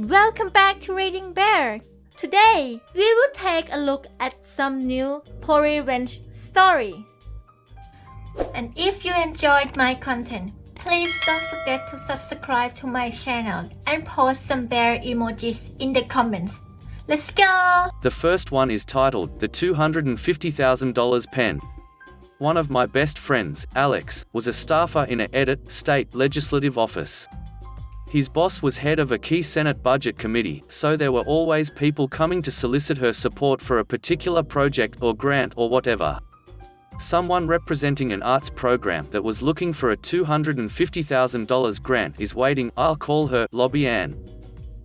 Welcome back to Reading Bear. Today, we will take a look at some new revenge stories. And if you enjoyed my content, please don't forget to subscribe to my channel and post some bear emojis in the comments. Let's go! The first one is titled The $250,000 Pen. One of my best friends, Alex, was a staffer in a EDIT state legislative office. His boss was head of a key Senate budget committee, so there were always people coming to solicit her support for a particular project or grant or whatever. Someone representing an arts program that was looking for a $250,000 grant is waiting. I'll call her Lobby Ann.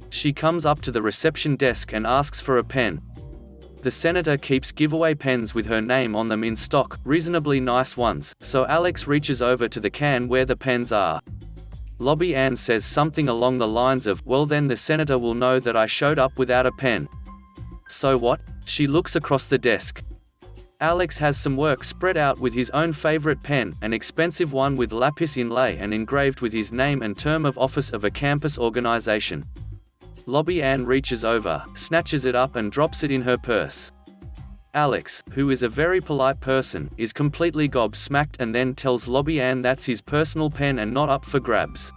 She comes up to the reception desk and asks for a pen. The senator keeps giveaway pens with her name on them in stock, reasonably nice ones, so Alex reaches over to the can where the pens are. Lobby Ann says something along the lines of, "Well then the senator will know that I showed up without a pen." So what? She looks across the desk. Alex has some work spread out with his own favorite pen, an expensive one with lapis inlay and engraved with his name and term of office of a campus organization. Lobby Ann reaches over, snatches it up and drops it in her purse. Alex, who is a very polite person, is completely gobsmacked and then tells Lobby Ann that's his personal pen and not up for grabs.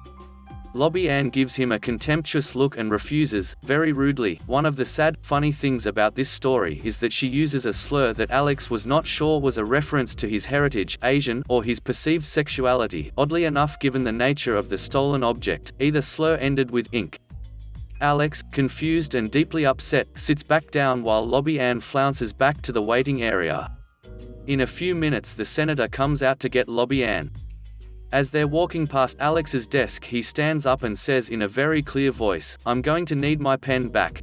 Lobby Ann gives him a contemptuous look and refuses, very rudely. One of the sad, funny things about this story is that she uses a slur that Alex was not sure was a reference to his heritage, Asian, or his perceived sexuality. Oddly enough, given the nature of the stolen object, either slur ended with ink. Alex, confused and deeply upset, sits back down while Lobby Ann flounces back to the waiting area. In a few minutes the senator comes out to get Lobby Ann. As they're walking past Alex's desk, he stands up and says in a very clear voice, "I'm going to need my pen back."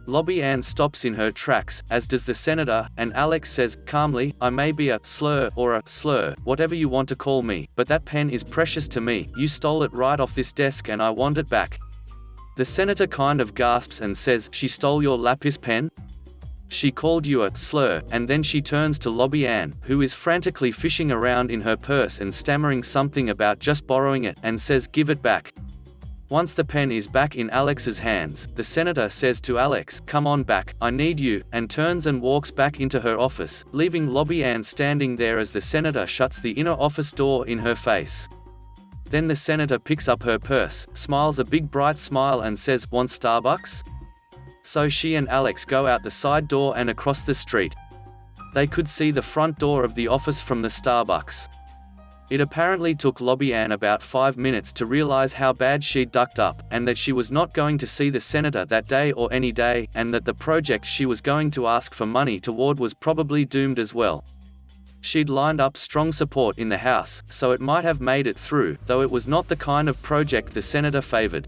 Lobby Ann stops in her tracks, as does the senator, and Alex says, calmly, "I may be a slur or a slur, whatever you want to call me, but that pen is precious to me. You stole it right off this desk and I want it back." The senator kind of gasps and says, "She stole your lapis pen? She called you a slur," and then she turns to Lobby Ann, who is frantically fishing around in her purse and stammering something about just borrowing it, and says, "Give it back." Once the pen is back in Alex's hands, the senator says to Alex, "Come on back, I need you," and turns and walks back into her office, leaving Lobby Ann standing there as the senator shuts the inner office door in her face. Then the senator picks up her purse, smiles a big bright smile and says, "Want Starbucks?" So she and Alex go out the side door and across the street. They could see the front door of the office from the Starbucks. It apparently took Lobby Ann about 5 minutes to realize how bad she'd ducked up, and that she was not going to see the senator that day or any day, and that the project she was going to ask for money toward was probably doomed as well. She'd lined up strong support in the House, so it might have made it through, though it was not the kind of project the senator favored.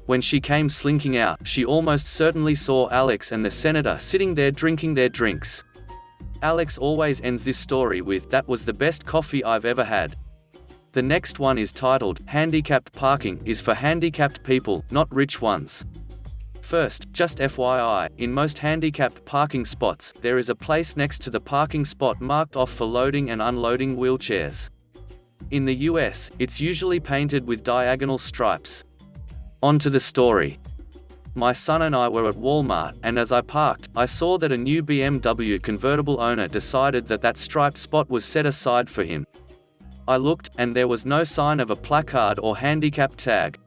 When she came slinking out, she almost certainly saw Alex and the senator sitting there drinking their drinks. Alex always ends this story with, "That was the best coffee I've ever had." The next one is titled, Handicapped Parking is for handicapped people, not rich ones. First, just FYI, in most handicapped parking spots, there is a place next to the parking spot marked off for loading and unloading wheelchairs. In the US, it's usually painted with diagonal stripes. On to the story. My son and I were at Walmart, and as I parked, I saw that a new BMW convertible owner decided that that striped spot was set aside for him. I looked, and there was no sign of a placard or handicap tag.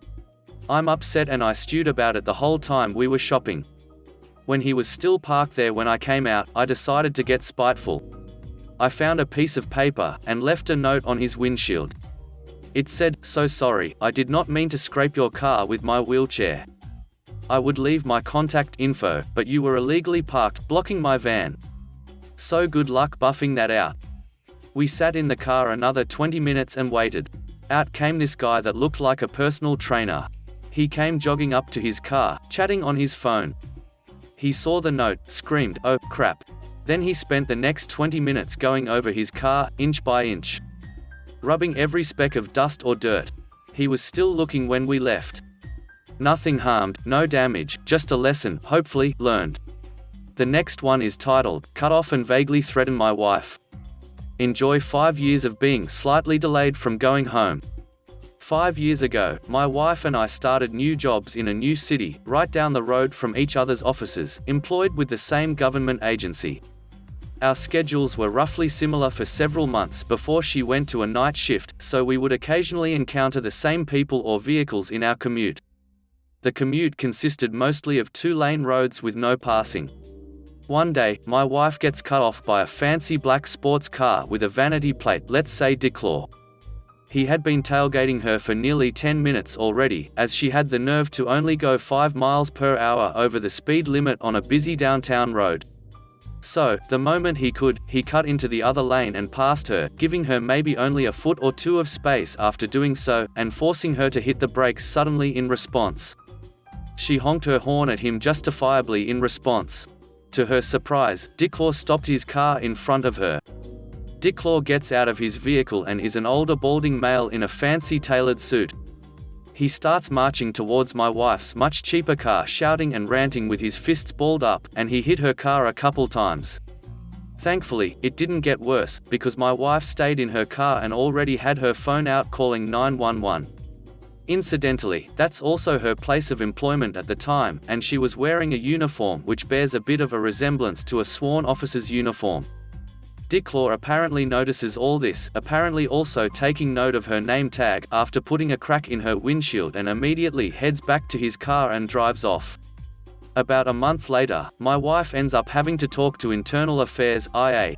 I'm upset and I stewed about it the whole time we were shopping. When he was still parked there when I came out, I decided to get spiteful. I found a piece of paper, and left a note on his windshield. It said, "So sorry, I did not mean to scrape your car with my wheelchair. I would leave my contact info, but you were illegally parked, blocking my van. So good luck buffing that out." We sat in the car another 20 minutes and waited. Out came this guy that looked like a personal trainer. He came jogging up to his car, chatting on his phone. He saw the note, screamed, "Oh, crap." Then he spent the next 20 minutes going over his car, inch by inch, rubbing every speck of dust or dirt. He was still looking when we left. Nothing harmed, no damage, just a lesson, hopefully, learned. The next one is titled, Cut Off and Vaguely Threaten My Wife. Enjoy 5 years of being slightly delayed from going home. 5 years ago, my wife and I started new jobs in a new city, right down the road from each other's offices, employed with the same government agency. Our schedules were roughly similar for several months before she went to a night shift, so we would occasionally encounter the same people or vehicles in our commute. The commute consisted mostly of 2-lane roads with no passing. One day, my wife gets cut off by a fancy black sports car with a vanity plate, let's say Dicklaw. He had been tailgating her for nearly 10 minutes already, as she had the nerve to only go 5 miles per hour over the speed limit on a busy downtown road. So, the moment he could, he cut into the other lane and passed her, giving her maybe only a foot or two of space after doing so, and forcing her to hit the brakes suddenly in response. She honked her horn at him justifiably in response. To her surprise, Dicklaw stopped his car in front of her. Dicklaw gets out of his vehicle and is an older balding male in a fancy tailored suit. He starts marching towards my wife's much cheaper car, shouting and ranting with his fists balled up, and he hit her car a couple times. Thankfully, it didn't get worse, because my wife stayed in her car and already had her phone out calling 911. Incidentally, that's also her place of employment at the time, and she was wearing a uniform which bears a bit of a resemblance to a sworn officer's uniform. Dicklaw apparently notices all this, apparently also taking note of her name tag, after putting a crack in her windshield, and immediately heads back to his car and drives off. About a month later, my wife ends up having to talk to Internal Affairs IA.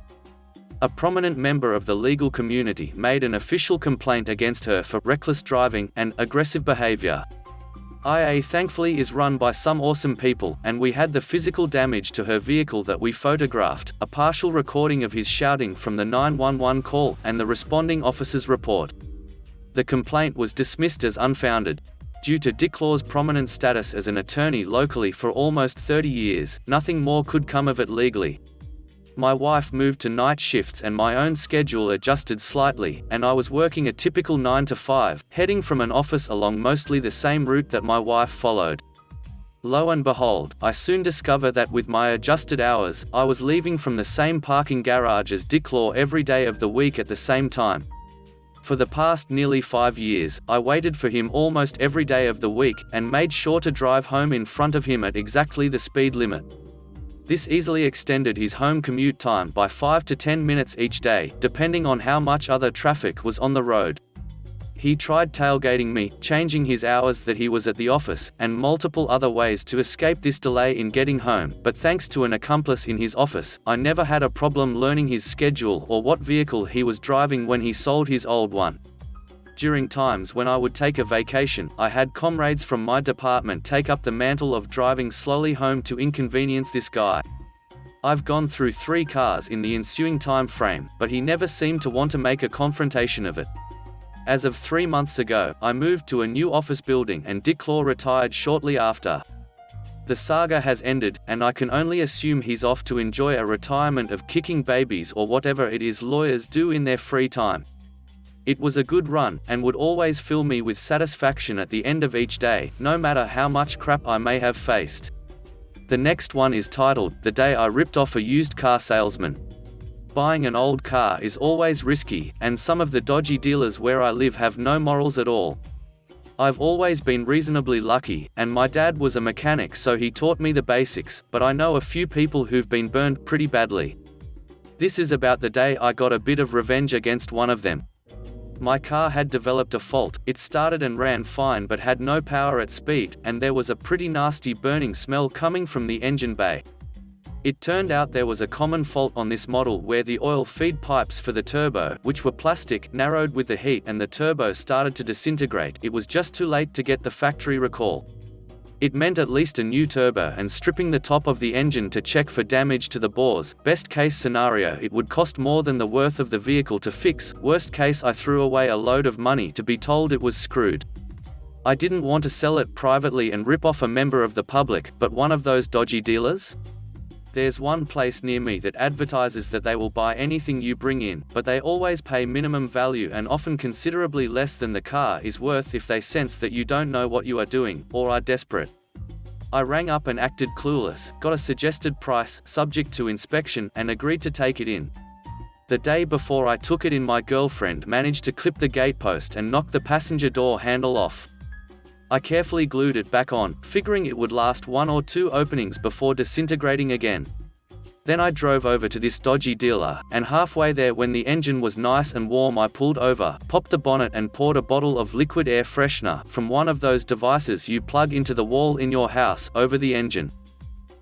A prominent member of the legal community made an official complaint against her for reckless driving and aggressive behavior. IA thankfully is run by some awesome people, and we had the physical damage to her vehicle that we photographed, a partial recording of his shouting from the 911 call, and the responding officer's report. The complaint was dismissed as unfounded. Due to Dicklaw's prominent status as an attorney locally for almost 30 years, nothing more could come of it legally. My wife moved to night shifts and my own schedule adjusted slightly, and I was working a typical 9 to 5, heading from an office along mostly the same route that my wife followed. Lo and behold, I soon discover that with my adjusted hours, I was leaving from the same parking garage as Dicklaw every day of the week at the same time. For the past nearly 5 years, I waited for him almost every day of the week, and made sure to drive home in front of him at exactly the speed limit. This easily extended his home commute time by 5 to 10 minutes each day, depending on how much other traffic was on the road. He tried tailgating me, changing his hours that he was at the office, and multiple other ways to escape this delay in getting home, but thanks to an accomplice in his office, I never had a problem learning his schedule or what vehicle he was driving when he sold his old one. During times when I would take a vacation, I had comrades from my department take up the mantle of driving slowly home to inconvenience this guy. I've gone through 3 cars in the ensuing time frame, but he never seemed to want to make a confrontation of it. As of 3 months ago, I moved to a new office building and Dicklaw retired shortly after. The saga has ended, and I can only assume he's off to enjoy a retirement of kicking babies or whatever it is lawyers do in their free time. It was a good run, and would always fill me with satisfaction at the end of each day, no matter how much crap I may have faced. The next one is titled, "The Day I Ripped Off a Used Car Salesman." Buying an old car is always risky, and some of the dodgy dealers where I live have no morals at all. I've always been reasonably lucky, and my dad was a mechanic, so he taught me the basics, but I know a few people who've been burned pretty badly. This is about the day I got a bit of revenge against one of them. My car had developed a fault, it started and ran fine but had no power at speed, and there was a pretty nasty burning smell coming from the engine bay. It turned out there was a common fault on this model where the oil feed pipes for the turbo, which were plastic, narrowed with the heat and the turbo started to disintegrate. It was just too late to get the factory recall. It meant at least a new turbo and stripping the top of the engine to check for damage to the bores. Best case scenario, it would cost more than the worth of the vehicle to fix. Worst case, I threw away a load of money to be told it was screwed. I didn't want to sell it privately and rip off a member of the public, but one of those dodgy dealers? There's one place near me that advertises that they will buy anything you bring in, but they always pay minimum value and often considerably less than the car is worth if they sense that you don't know what you are doing, or are desperate. I rang up and acted clueless, got a suggested price, subject to inspection, and agreed to take it in. The day before I took it in, my girlfriend managed to clip the gatepost and knock the passenger door handle off. I carefully glued it back on, figuring it would last 1 or 2 openings before disintegrating again. Then I drove over to this dodgy dealer, and halfway there, when the engine was nice and warm, I pulled over, popped the bonnet and poured a bottle of liquid air freshener from one of those devices you plug into the wall in your house over the engine.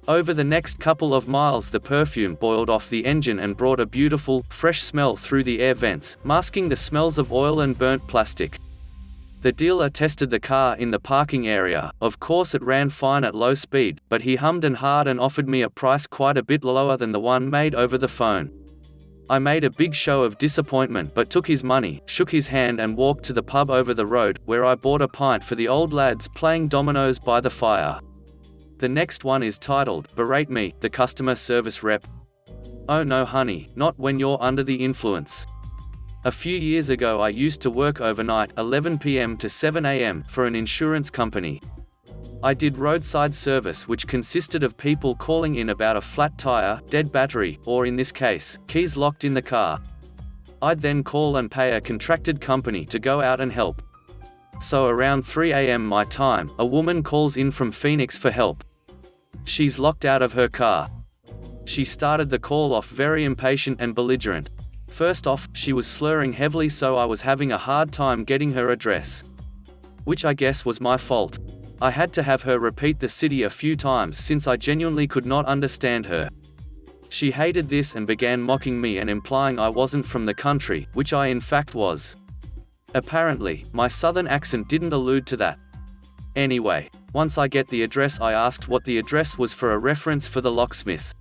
Over the next couple of miles, the perfume boiled off the engine and brought a beautiful, fresh smell through the air vents, masking the smells of oil and burnt plastic. The dealer tested the car in the parking area. Of course it ran fine at low speed, but he hummed and hawed and offered me a price quite a bit lower than the one made over the phone. I made a big show of disappointment but took his money, shook his hand and walked to the pub over the road, where I bought a pint for the old lads playing dominoes by the fire. The next one is titled, "Berate Me, the Customer Service Rep." Oh no honey, not when you're under the influence. A few years ago I used to work overnight 11 p.m. to 7 a.m. for an insurance company. I did roadside service, which consisted of people calling in about a flat tire, dead battery, or in this case, keys locked in the car. I'd then call and pay a contracted company to go out and help. So around 3 a.m. my time, a woman calls in from Phoenix for help. She's locked out of her car. She started the call off very impatient and belligerent. First off, she was slurring heavily, so I was having a hard time getting her address. Which I guess was my fault. I had to have her repeat the city a few times since I genuinely could not understand her. She hated this and began mocking me and implying I wasn't from the country, which I in fact was. Apparently, my southern accent didn't allude to that. Anyway, once I get the address, I asked what the address was for a reference for the locksmith.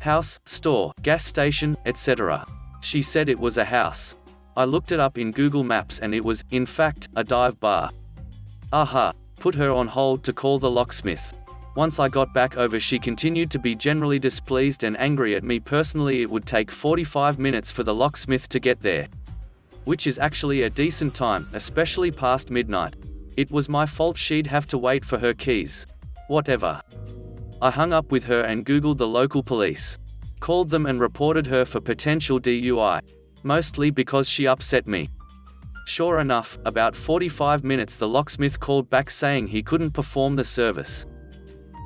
House, store, gas station, etc. She said it was a house. I looked it up in Google Maps and it was, in fact, a dive bar. Aha! Put her on hold to call the locksmith. Once I got back over, she continued to be generally displeased and angry at me personally. It would take 45 minutes for the locksmith to get there, which is actually a decent time, especially past midnight. It was my fault she'd have to wait for her keys. Whatever. I hung up with her and Googled the local police. Called them and reported her for potential DUI. Mostly because she upset me. Sure enough, about 45 minutes the locksmith called back saying he couldn't perform the service.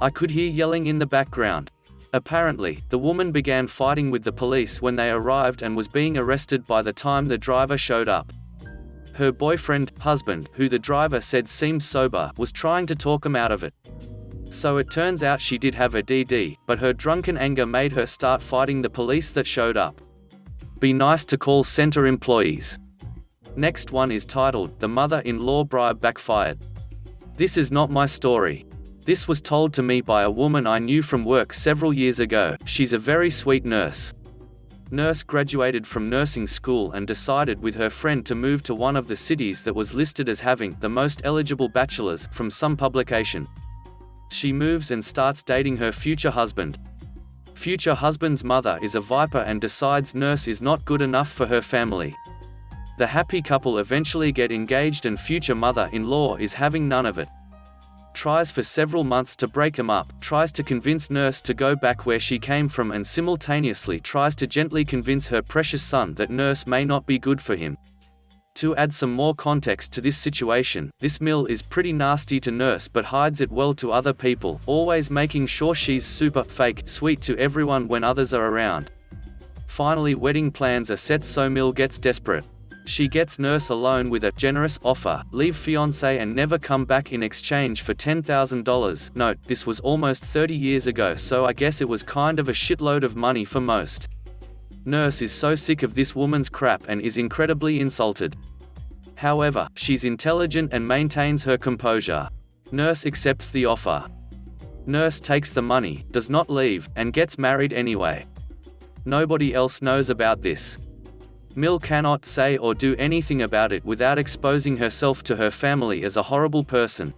I could hear yelling in the background. Apparently, the woman began fighting with the police when they arrived and was being arrested by the time the driver showed up. Her boyfriend, husband, who the driver said seemed sober, was trying to talk him out of it. So it turns out she did have a DD, but her drunken anger made her start fighting the police that showed up. Be nice to call center employees. Next one is titled, "The Mother-in-Law Bribe Backfired." This is not my story. This was told to me by a woman I knew from work several years ago. She's a very sweet nurse. Nurse graduated from nursing school and decided with her friend to move to one of the cities that was listed as having the most eligible bachelors from some publication. She moves and starts dating her future husband. Future husband's mother is a viper and decides nurse is not good enough for her family. The happy couple eventually get engaged and future mother-in-law is having none of it. Tries for several months to break them up, tries to convince nurse to go back where she came from, and simultaneously tries to gently convince her precious son that nurse may not be good for him. To add some more context to this situation, this mill is pretty nasty to nurse but hides it well to other people, always making sure she's super fake sweet to everyone when others are around. Finally, wedding plans are set, so Mill gets desperate. She gets nurse alone with a generous offer, leave fiancé and never come back in exchange for $10,000. Note, this was almost 30 years ago, so I guess it was kind of a shitload of money for most. Nurse is so sick of this woman's crap and is incredibly insulted. However, she's intelligent and maintains her composure. Nurse accepts the offer. Nurse takes the money, does not leave, and gets married anyway. Nobody else knows about this. Mill cannot say or do anything about it without exposing herself to her family as a horrible person.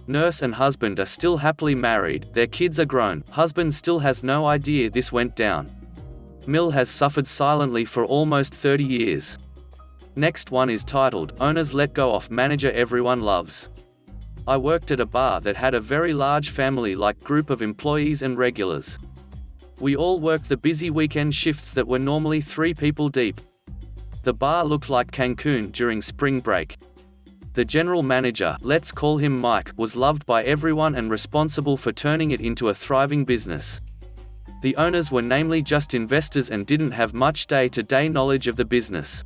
Nurse and husband are still happily married, their kids are grown, husband still has no idea this went down. Mill has suffered silently for almost 30 years. Next one is titled, "Owners Let Go of Manager Everyone Loves." I worked at a bar that had a very large family-like group of employees and regulars. We all worked the busy weekend shifts that were normally 3 people deep. The bar looked like Cancun during spring break. The general manager, let's call him Mike, was loved by everyone and responsible for turning it into a thriving business. The owners were namely just investors and didn't have much day-to-day knowledge of the business.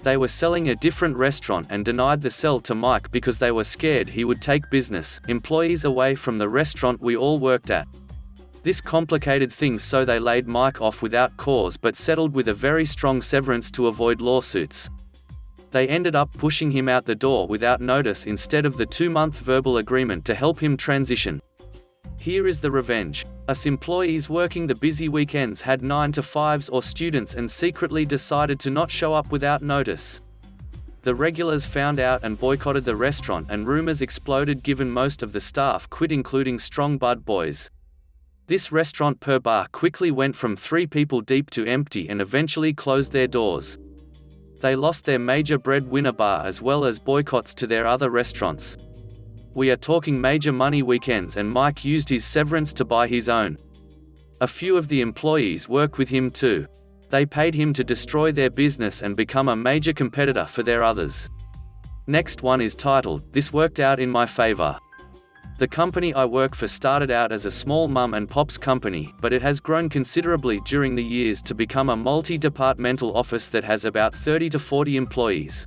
They were selling a different restaurant and denied the sell to Mike because they were scared he would take business employees away from the restaurant we all worked at. This complicated things, so they laid Mike off without cause but settled with a very strong severance to avoid lawsuits. They ended up pushing him out the door without notice instead of the 2-month verbal agreement to help him transition. Here is the revenge. Us employees working the busy weekends had 9-to-5s or students and secretly decided to not show up without notice. The regulars found out and boycotted the restaurant, and rumors exploded given most of the staff quit, including strong bud boys. This restaurant per bar quickly went from 3 people deep to empty and eventually closed their doors. They lost their major breadwinner bar as well as boycotts to their other restaurants. We are talking major money weekends, and Mike used his severance to buy his own. A few of the employees work with him too. They paid him to destroy their business and become a major competitor for their others. Next one is titled, This Worked Out in My Favor. The company I work for started out as a small mum and pops company, but it has grown considerably during the years to become a multi-departmental office that has about 30 to 40 employees.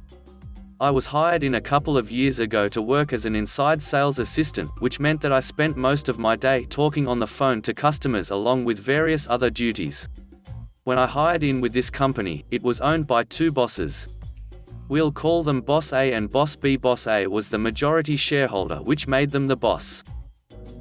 I was hired in a couple of years ago to work as an inside sales assistant, which meant that I spent most of my day talking on the phone to customers along with various other duties. When I hired in with this company, it was owned by 2 bosses. We'll call them Boss A and Boss B. Boss A was the majority shareholder, which made them the boss.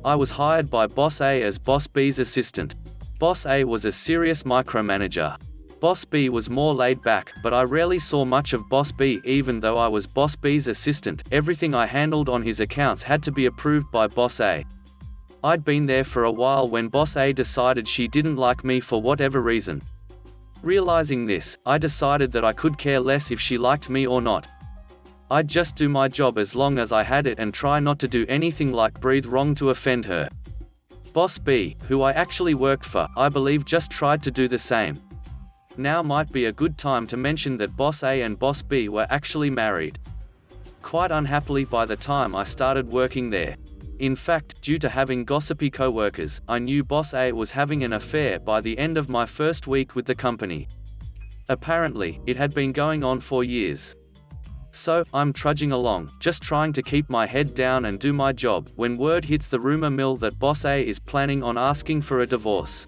I was hired by Boss A as Boss B's assistant. Boss A was a serious micromanager. Boss B was more laid back, but I rarely saw much of Boss B. Even though I was Boss B's assistant, everything I handled on his accounts had to be approved by Boss A. I'd been there for a while when Boss A decided she didn't like me for whatever reason. Realizing this, I decided that I could care less if she liked me or not. I'd just do my job as long as I had it and try not to do anything like breathe wrong to offend her. Boss B, who I actually worked for, I believe just tried to do the same. Now might be a good time to mention that Boss A and Boss B were actually married. Quite unhappily by the time I started working there. In fact, due to having gossipy co-workers, I knew Boss A was having an affair by the end of my first week with the company. Apparently, it had been going on for years. So, I'm trudging along, just trying to keep my head down and do my job, when word hits the rumor mill that Boss A is planning on asking for a divorce.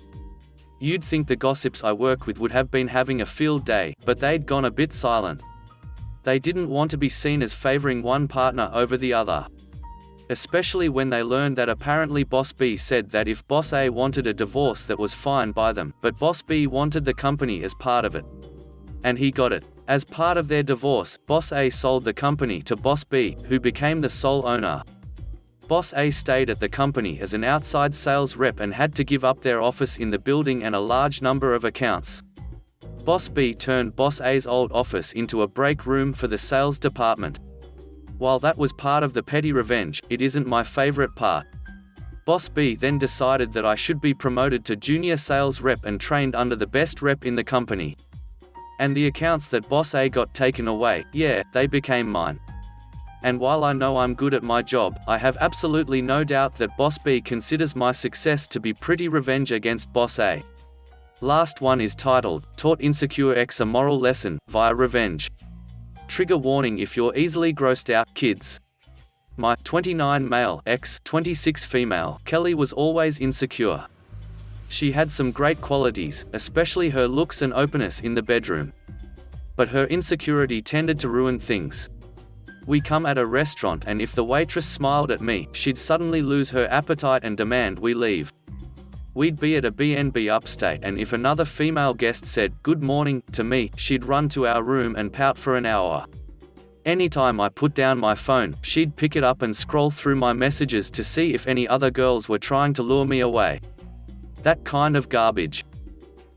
You'd think the gossips I work with would have been having a field day, but they'd gone a bit silent. They didn't want to be seen as favoring one partner over the other. Especially when they learned that apparently Boss B said that if Boss A wanted a divorce that was fine by them, but Boss B wanted the company as part of it. And he got it. As part of their divorce, Boss A sold the company to Boss B, who became the sole owner. Boss A stayed at the company as an outside sales rep and had to give up their office in the building and a large number of accounts. Boss B turned Boss A's old office into a break room for the sales department. While that was part of the petty revenge, it isn't my favorite part. Boss B then decided that I should be promoted to junior sales rep and trained under the best rep in the company. And the accounts that Boss A got taken away, yeah, they became mine. And while I know I'm good at my job, I have absolutely no doubt that Boss B considers my success to be pretty revenge against Boss A. Last one is titled, Taught Insecure X a Moral Lesson, via Revenge. Trigger warning if you're easily grossed out, kids. My 29 male ex 26 female Kelly was always insecure. She had some great qualities, especially her looks and openness in the bedroom. But her insecurity tended to ruin things. We come at a restaurant and if the waitress smiled at me, she'd suddenly lose her appetite and demand we leave. We'd be at a B&B upstate and if another female guest said, "Good morning," to me, she'd run to our room and pout for an hour. Anytime I put down my phone, she'd pick it up and scroll through my messages to see if any other girls were trying to lure me away. That kind of garbage.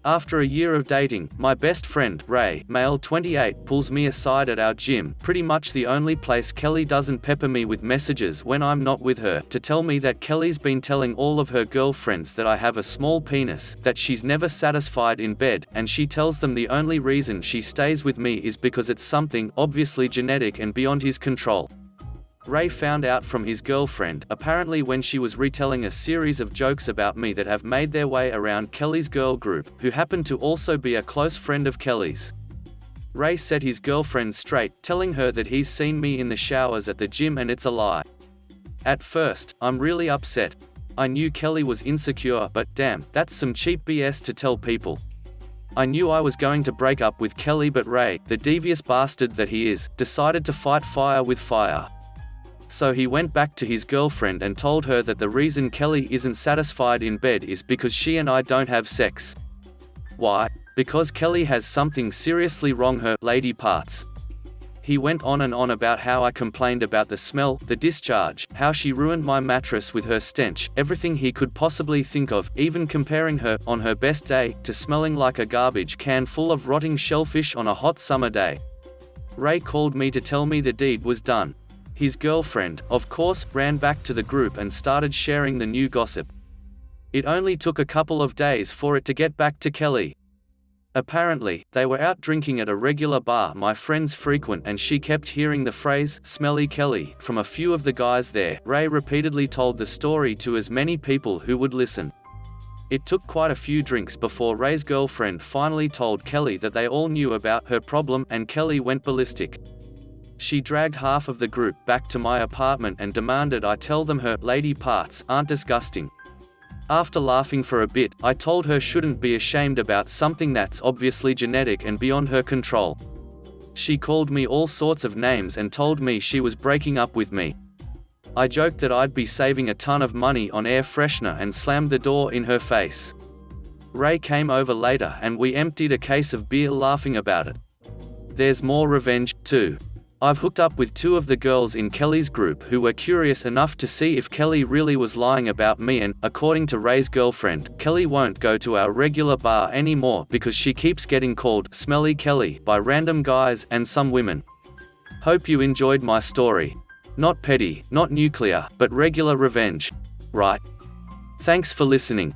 After a year of dating, my best friend, Ray, male 28, pulls me aside at our gym, pretty much the only place Kelly doesn't pepper me with messages when I'm not with her, to tell me that Kelly's been telling all of her girlfriends that I have a small penis, that she's never satisfied in bed, and she tells them the only reason she stays with me is because it's something obviously genetic and beyond his control. Ray found out from his girlfriend, apparently when she was retelling a series of jokes about me that have made their way around Kelly's girl group, who happened to also be a close friend of Kelly's. Ray set his girlfriend straight, telling her that he's seen me in the showers at the gym and it's a lie. At first, I'm really upset. I knew Kelly was insecure, but damn, that's some cheap BS to tell people. I knew I was going to break up with Kelly, but Ray, the devious bastard that he is, decided to fight fire with fire. So he went back to his girlfriend and told her that the reason Kelly isn't satisfied in bed is because she and I don't have sex. Why? Because Kelly has something seriously wrong, her lady parts. He went on and on about how I complained about the smell, the discharge, how she ruined my mattress with her stench, everything he could possibly think of, even comparing her, on her best day, to smelling like a garbage can full of rotting shellfish on a hot summer day. Ray called me to tell me the deed was done. His girlfriend, of course, ran back to the group and started sharing the new gossip. It only took a couple of days for it to get back to Kelly. Apparently, they were out drinking at a regular bar my friends frequent, and she kept hearing the phrase, "Smelly Kelly," from a few of the guys there. Ray repeatedly told the story to as many people who would listen. It took quite a few drinks before Ray's girlfriend finally told Kelly that they all knew about her problem, and Kelly went ballistic. She dragged half of the group back to my apartment and demanded I tell them her lady parts aren't disgusting. After laughing for a bit, I told her shouldn't be ashamed about something that's obviously genetic and beyond her control. She called me all sorts of names and told me she was breaking up with me. I joked that I'd be saving a ton of money on air freshener and slammed the door in her face. Ray came over later and we emptied a case of beer laughing about it. There's more revenge, too. I've hooked up with two of the girls in Kelly's group who were curious enough to see if Kelly really was lying about me, and, according to Ray's girlfriend, Kelly won't go to our regular bar anymore because she keeps getting called "Smelly Kelly" by random guys and some women. Hope you enjoyed my story. Not petty, not nuclear, but regular revenge. Right? Thanks for listening.